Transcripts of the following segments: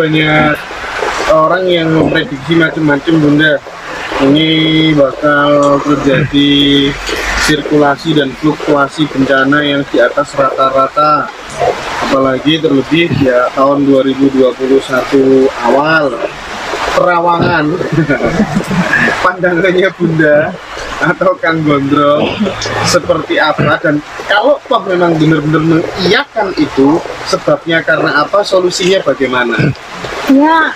banyak orang yang memprediksi macam-macam Bunda. Ini bakal terjadi sirkulasi dan fluktuasi bencana yang di atas rata-rata, apalagi terlebih ya tahun 2021 awal. Terawangan pandangannya Bunda atau Kang Gondrong seperti apa, dan kalau toh memang benar-benar mengiyakan itu, sebabnya karena apa, solusinya bagaimana? Ya,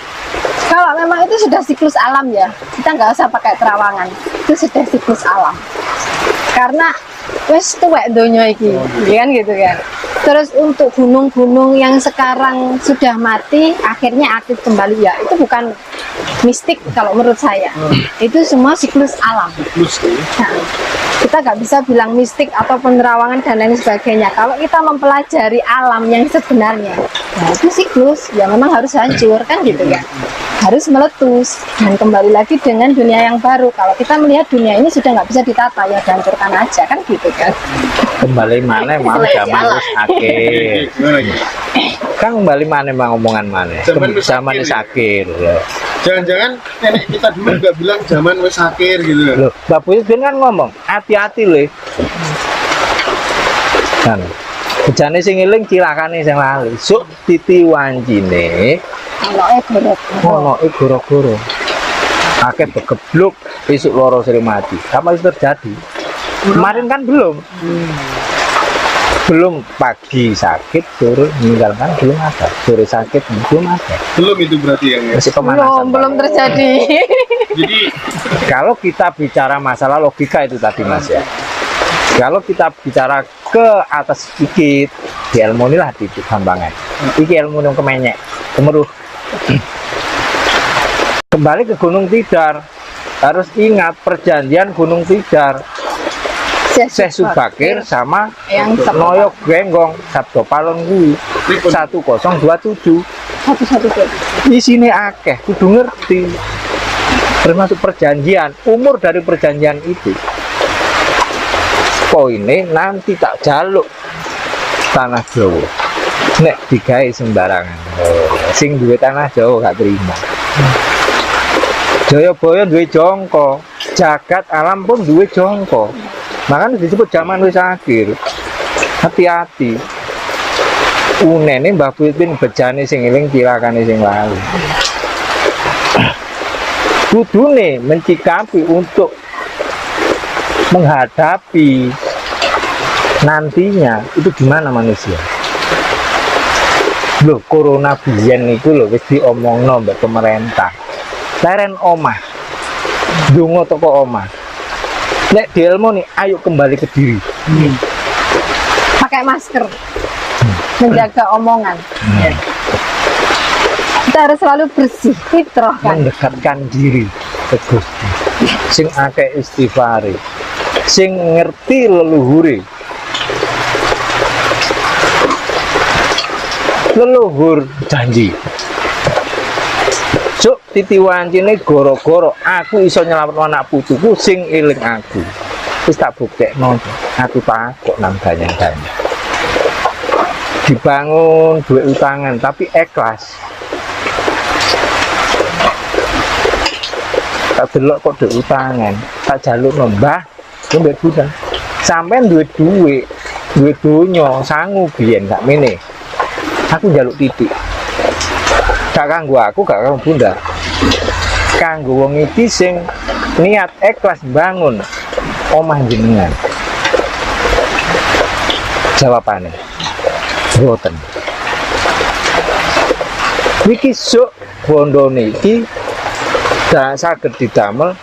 kalau memang itu sudah siklus alam ya, kita nggak usah pakai terawangan, itu sudah siklus alam. Karena wes tuwek donya iki, kan gitu kan. Terus untuk gunung-gunung yang sekarang sudah mati, akhirnya aktif kembali, ya itu bukan mistik kalau menurut saya. Itu semua siklus alam. Nah, kita nggak bisa bilang mistik atau penerawangan dan lain sebagainya. Kalau kita mempelajari alam yang sebenarnya, nah itu siklus, ya memang harus hancur kan gitu ya. Harus meletus dan kembali lagi dengan dunia yang baru. Kalau kita melihat dunia ini sudah nggak bisa ditata, ya hancurkan aja kan gitu kan. Kembali mana emang zaman wis akhir. Kan kembali mana emang omongan mana? Zaman wis akhir. Jangan-jangan nenek kita dulu nggak bilang zaman wis akhir gitu loh. Mbak Putih kan ngomong hati-hati le. Kan bejane sing eling cilakane sing lali. Suk titi wancine ono goro-goro. Akeh begebluk besok loro sering mati. Kapan itu terjadi? Kemarin kan belum pagi sakit, sore meninggalkan belum ada, sore sakit belum ada. Belum itu berarti yang masih pemanasan. Belum terjadi. Jadi kalau kita bicara masalah logika itu tadi Mas ya. Kalau kita bicara ke atas sedikit, di ilmu inilah di gampangan. Iki ilmu yang kemenyek, kemeruh. Kembali ke Gunung Tidar, harus ingat perjanjian Gunung Tidar. Syekh Subakir sama yang Noyok Genggong Sabdo Palon kuwi 1027 di sini akeh kudu ngerti, termasuk perjanjian, umur dari perjanjian itu. Poinnya nanti tak jaluk tanah Jawa nek digawe sembarangan, sing duwe tanah Jawa gak terima. Jayabaya duwe jongko, jagat alam pun duwe jongko. Makanya disebut zaman wis akhir. Hati-hati. Unene Mbah Putih bejane sing eling cilakane sing lalu. Kudune mencikapi untuk menghadapi nantinya itu gimana manusia. Loh, corona biyen niku lho wis diomongno mbek pemerintah. Leren omah. Dungo toko omah. Nek di ilmu nih, ayo kembali ke diri. Pakai masker, menjaga omongan. Kita harus selalu bersih, fitrah kan. Mendekatkan diri ke Gusti. Sing akeh istighfari, sing ngerti leluhure. Leluhur janji. Cuk titi wancine goro-goro aku iso nyelametno anak putuku sing eling aku. Wis tak buktekno aku takok nang banyak-banyak. Dibangun duit utangan tapi ikhlas. Tak delok kok duit utangan, tak jalukno Mbah, mbek Bunda. Sampeyan duwe donya sangu biyen gak mene. Aku njaluk titik. Gak kanggo aku, gak kanggo Bunda. Kanggo wong iki sing niat ikhlas bangun omah jenengan. Jawabane boten. Iki sok bondone iki dak saged didamel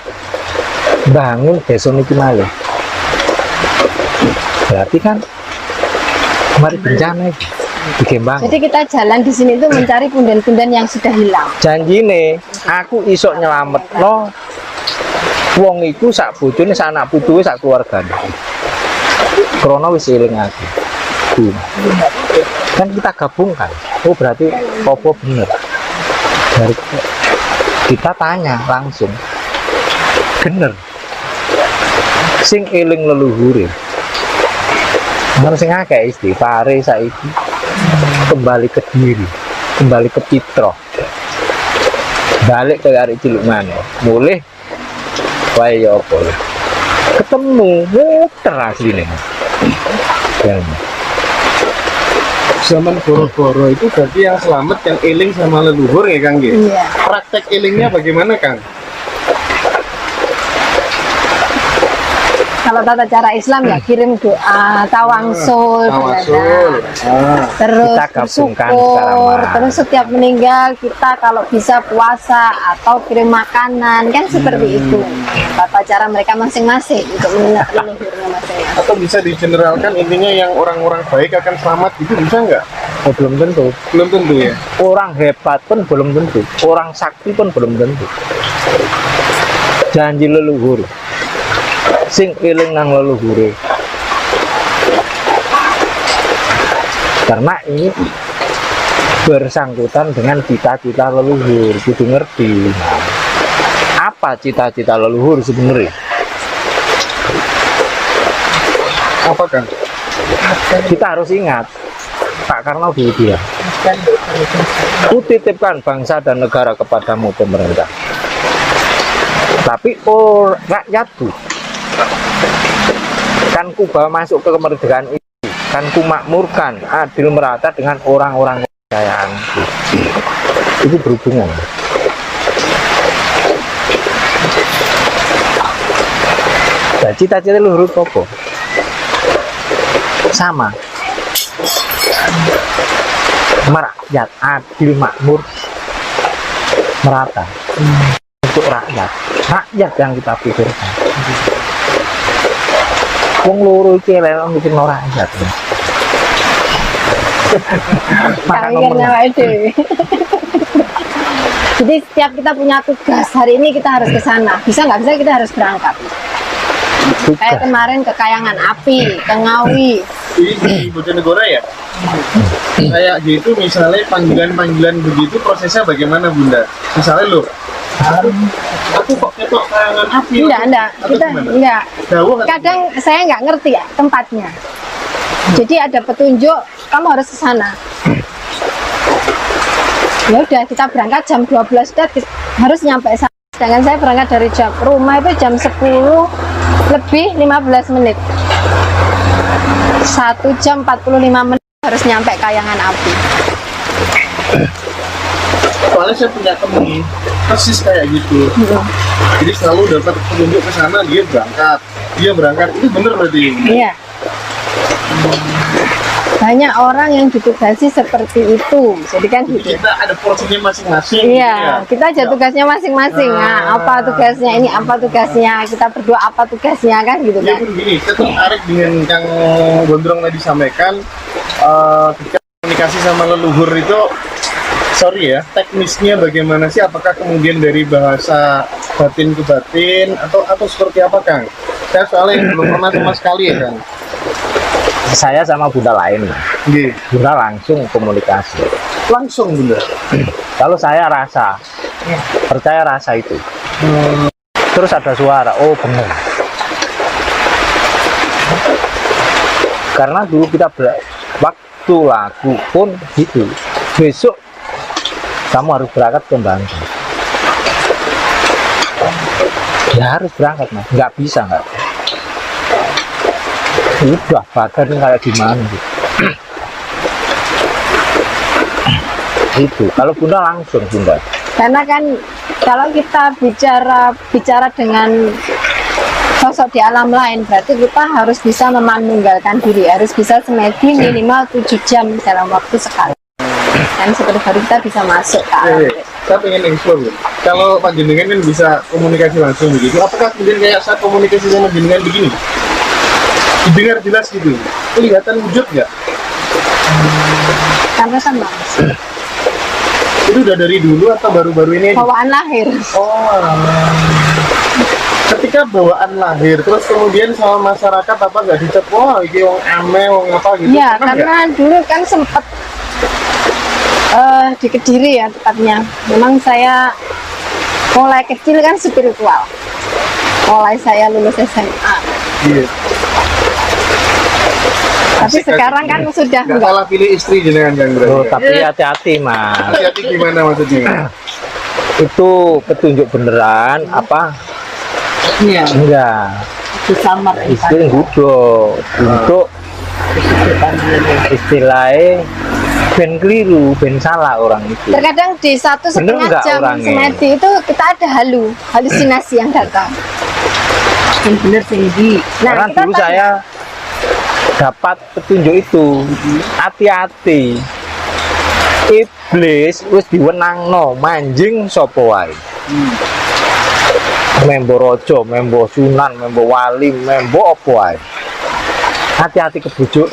bangun desa niki malih. Berarti kan mari bencana iki. Jadi kita jalan di sini itu mencari punden-punden yang sudah hilang. Janjine aku isok nyelametno wong iku sak bojone sak anak putuwe sak keluargane. Krana wis eling aku. Kan kita gabungkan. Oh berarti apa bener? Dari kita tanya langsung. Bener. Sing eling leluhure. Mana sing akeh istighfare saiki. Kembali ke diri, kembali ke fitrah. balik ke hari ciluk mana mulai wae ya apa ketemu muter aslinya dan zaman boro-boro itu berarti yang selamat yang eling sama leluhur ya Kang? Iya. Praktek elingnya bagaimana Kang? Kalau tata cara Islam ya kirim doa, tawangsul, Tawasul. terus Kita gabungkan bersyukur, secara terus setiap meninggal kita kalau bisa puasa atau kirim makanan kan seperti itu. Tata cara mereka masing-masing untuk mengingat leluhurnya masing-masing. Atau bisa digeneralkan intinya yang orang-orang baik akan selamat itu bisa nggak? oh, belum tentu Belum tentu ya. orang hebat pun belum tentu orang sakti pun belum tentu janji leluhur sing eling nang leluhure karena ini bersangkutan dengan cita-cita leluhur kudu ngerti apa cita-cita leluhur sebenarnya Apa Kang? kita harus ingat Pak Karno dia kutitipkan bangsa dan negara kepadamu pemerintah tapi rakyatku kan ku bawa masuk ke kemerdekaan ini kan ku makmurkan adil merata dengan orang-orang kepercayaan itu berhubungan dan cita-cita leluhur apa sama merakyat adil makmur merata untuk rakyat yang kita pikirkan wong loro iki lelong mikir rakyat Kalian awake dhewe. Jadi setiap kita punya tugas hari ini kita harus ke sana. Bisa nggak bisa kita harus berangkat. Kayak kemarin ke Kayangan Api, ke Ngawi. Di Bojonegoro ya? Kayak gitu misalnya panggilan-panggilan begitu prosesnya bagaimana Bunda? Misalnya loh, aku kok ketok Kayangan Api? Enggak. Atau Kita gimana? enggak. Jauh atau Kadang saya nggak ngerti ya tempatnya. Jadi ada petunjuk, kamu harus ke sana. Ya udah kita berangkat jam 12 harus nyampe sana. Sedangkan saya berangkat dari rumah itu jam 10 lebih 15 menit. 1 jam 45 menit harus nyampe Kayangan Api. soalnya saya punya temen persis kayak gitu. Jadi selalu dapat petunjuk ke sana, dia berangkat. Itu bener berarti? Iya. Banyak orang yang ditugasi seperti itu. Jadi kan Jadi gitu. kita ada porsinya masing-masing. Iya, kita aja tugasnya masing-masing. Nah, apa tugasnya ini, apa tugasnya, kita berdua apa tugasnya kan gitu Ya kan. pun gini, saya tertarik dengan Kang Gondrong tadi sampaikan ketika komunikasi sama leluhur itu, sorry ya, teknisnya bagaimana sih? Apakah kemudian dari bahasa batin ke batin atau seperti apa Kang? Saya soalnya belum pernah sama sekali ya Kang. Saya sama Bunda lain, Nggih. Bunda langsung komunikasi. Langsung Bunda. Kalau saya rasa, percaya rasa itu. Terus ada suara, oh benar. Karena dulu kita waktu lagu pun gitu. Besok kamu harus berangkat ke Bandung. Ya harus berangkat mas, nggak bisa nggak. Udah badan kayak gimana gitu. Itu kalau Bunda langsung Bunda. Karena kan kalau kita bicara dengan sosok di alam lain, berarti kita harus bisa memanunggalkan diri, harus bisa semedi minimal 7 jam dalam waktu sekali. Dan seperti baru kita bisa masuk ke alam. Saya pengen explore loh. Kalau Pak Jenengan kan bisa komunikasi langsung begitu, apakah kemudian kayak saat komunikasi sama Jenengan begini? Didengar jelas gitu, kelihatan wujud nggak? Karena kan Mas, Itu udah dari dulu atau baru-baru ini aja? bawaan lahir. Oh, ketika bawaan lahir, terus kemudian sama masyarakat apa nggak dicap, wah ini wong ame, wong apa gitu? Iya, Pernah nggak? karena dulu kan sempat di Kediri ya tepatnya. Memang saya mulai kecil kan spiritual. Mulai saya lulus SMA. Iya. Tapi sekarang kan sudah Nggak enggak. salah pilih istri Jenengan kan Oh, berarti. tapi hati-hati mas. Hati-hati gimana maksudnya? Itu petunjuk beneran apa? Iya. Enggak. Itu samar Itu gudo untuk istilahnya ben keliru, ben salah orang itu. Terkadang di 1,5 nggak jam orangnya? semedi itu kita ada halusinasi yang datang. Yang benar tinggi. Karena kita dulu tanya, saya dapat petunjuk itu, hati-hati. Iblis wis diwenangno manjing sapa wae. Membo rojo, membo sunan, membo wali, membo apa wae. Hati-hati kebujuk.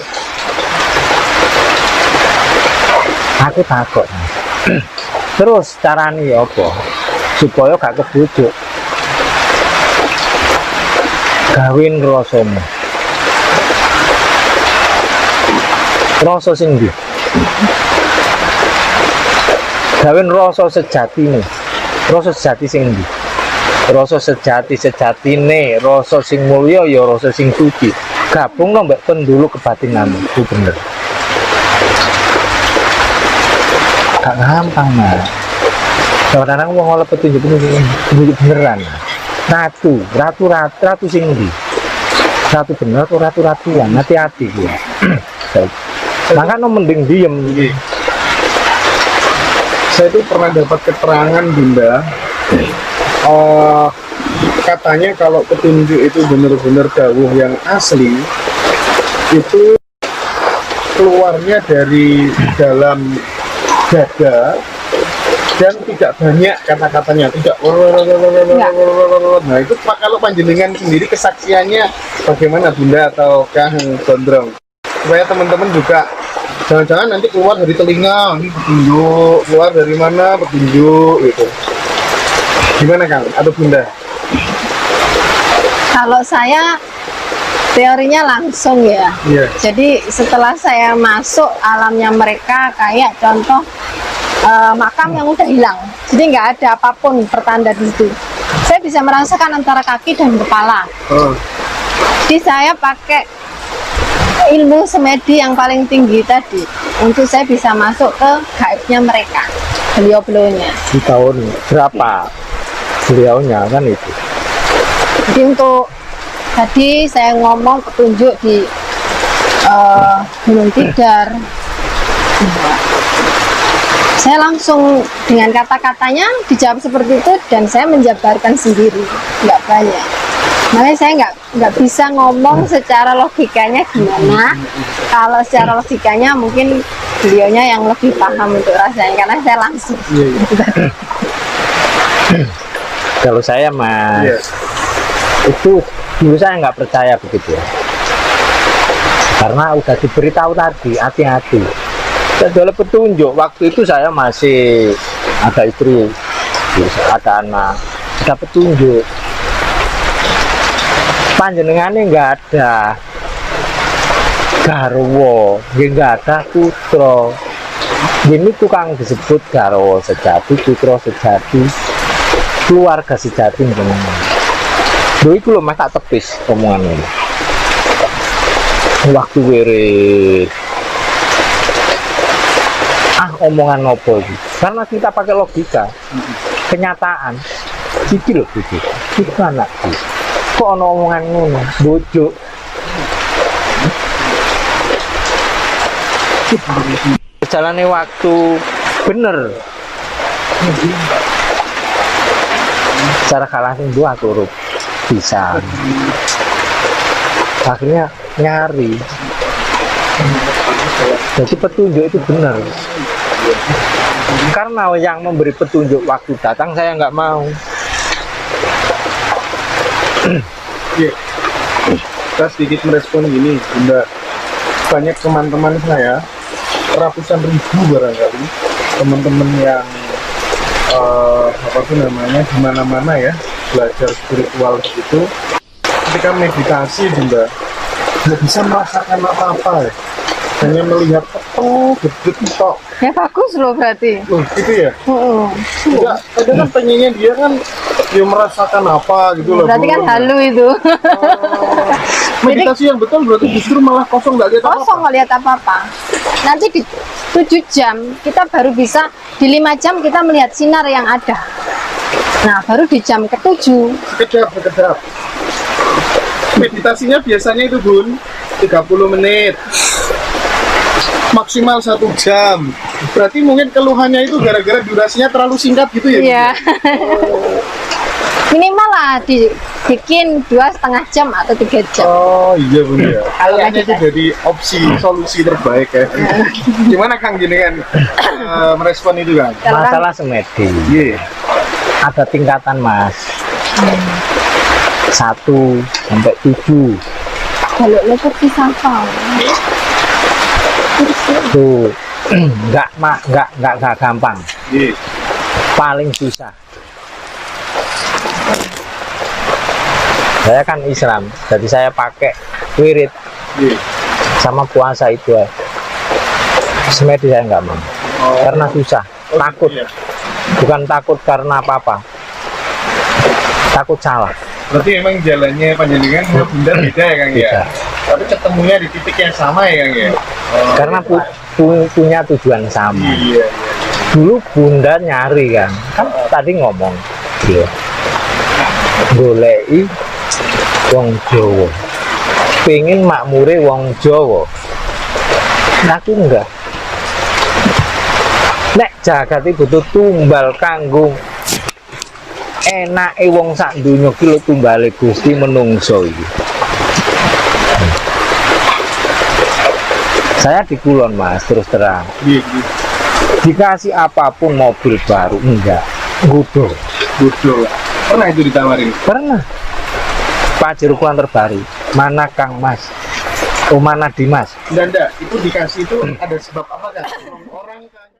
Aku takut. Terus carane ya apa? Supaya gak kebujuk. Gawin rasamu. Rasa sing ndi? Gawin rasa sejatine. Rasa sejati sing ndi? Rasa sejatine, rasa sing mulya ya rasa sing suci. Gabungno mbek pendulu kebatinanmu, itu bener. Gak gampang, Mas. Kadang-kadang wong oleh petunjuk beneran. Ratu sing ndi? Ratu bener atau ratu-ratuan? Hati-hati ya. Makanya mending diem. Saya itu pernah dapat keterangan Bunda, katanya kalau petunjuk itu benar-benar dawuh yang asli, itu keluarnya dari dalam dada dan tidak banyak kata-katanya, tidak. Nah itu kalau panjenengan sendiri kesaksiannya bagaimana Bunda atau Kang Gondrong, supaya teman-teman juga jangan-jangan nanti keluar dari telinga ini petunjuk, keluar dari mana petunjuk gitu. Gimana Kang atau Bunda? kalau saya teorinya langsung ya. Iya. Jadi setelah saya masuk alamnya mereka, kayak contoh makam yang udah hilang, jadi nggak ada apapun pertanda di situ. Saya bisa merasakan antara kaki dan kepala. Jadi saya pakai ilmu semedi yang paling tinggi tadi untuk saya bisa masuk ke gaibnya mereka, beliau-beliaunya. Di tahun berapa beliaunya kan itu? Jadi untuk tadi saya ngomong petunjuk di Gunung Tidar, saya langsung dengan kata-katanya dijawab seperti itu dan saya menjabarkan sendiri, nggak banyak. Makanya saya nggak bisa ngomong secara logikanya gimana. Kalau secara logikanya mungkin beliaunya yang lebih paham untuk rasanya, karena saya langsung. Kalau saya Mas, itu dulu saya nggak percaya begitu ya. Karena udah diberitahu tadi, hati-hati. Dalam petunjuk, waktu itu saya masih ada istri, ada anak, ada petunjuk. Panjenengannya nggak ada garwo, nggak ada putra. Ini tukang disebut garwo sejati, putra sejati, keluarga sejati. Dulu itu loh Mas tak tepis omongan ini. Waktu wirid. Omongan nopo gitu. Karena kita pakai logika, kenyataan. Iki loh gitu. Itu anak gitu. Kok ono omongan ngono, bojo. Jalannya waktu bener. Cara kalah sing dua turut bisa. Akhirnya nyari. Jadi petunjuk itu benar. Karena yang memberi petunjuk waktu datang saya nggak mau. Kita sedikit merespon gini Bunda, banyak teman-teman saya, ratusan ribu barangkali teman-teman yang apa tuh namanya di mana-mana ya, belajar spiritual gitu, ketika meditasi Bunda nggak bisa merasakan apa-apa ya, hanya melihat gedut tok. Ya bagus loh berarti. Loh gitu ya? Enggak, kadang kan pengennya dia kan dia merasakan apa gitu loh. Berarti kan halu itu. Meditasi yang betul berarti justru malah kosong, nggak lihat Kosong nggak lihat apa-apa. Nanti di 7 jam kita baru bisa, di 5 jam kita melihat sinar yang ada. Nah, baru di jam ke-7. Sekedap. Meditasinya biasanya itu Bun 30 menit maksimal 1 jam. Berarti mungkin keluhannya itu gara-gara durasinya terlalu singkat gitu ya? Iya. Minimal lah dibikin 2,5 jam atau 3 jam. Oh iya Bun ya. Kalau Kayaknya itu meditasi. jadi solusi terbaik ya. Gimana Kang gini kan merespon itu kan? Masalah semedi. Iya. Ada tingkatan Mas. 1 sampai 7. Kalau lo seperti sampah. Tuh. Nggak gampang. Iya. Paling susah. Saya kan Islam, jadi saya pakai wirid Iya. sama puasa itu ya. Semedi saya nggak mau, karena susah, takut. Iya. Bukan takut karena apa-apa, takut salah. Berarti emang jalannya panjenengan sama Bunda beda ya Kang ya? Beda. Tapi ketemunya di titik yang sama ya Kang ya? Karena punya tujuan sama. Iya. Dulu Bunda nyari kan tadi ngomong, ya, golei wong Jawa, pengen makmure wong Jawa. Nah, aku enggak. Nek jagat iki butuh tumbal kanggo enake wong sak donya ki lho tumbale Gusti menungso iki. Saya di Kulon Mas, terus terang. Iya. Dikasih apapun mobil baru enggak, gudo. Bodoh. Pernah itu ditawarin? Pernah. Pajero Kulon terbaru. Mana Kang Mas? Oh mana Dimas? Enggak. Itu dikasih itu ada sebab apa Kang?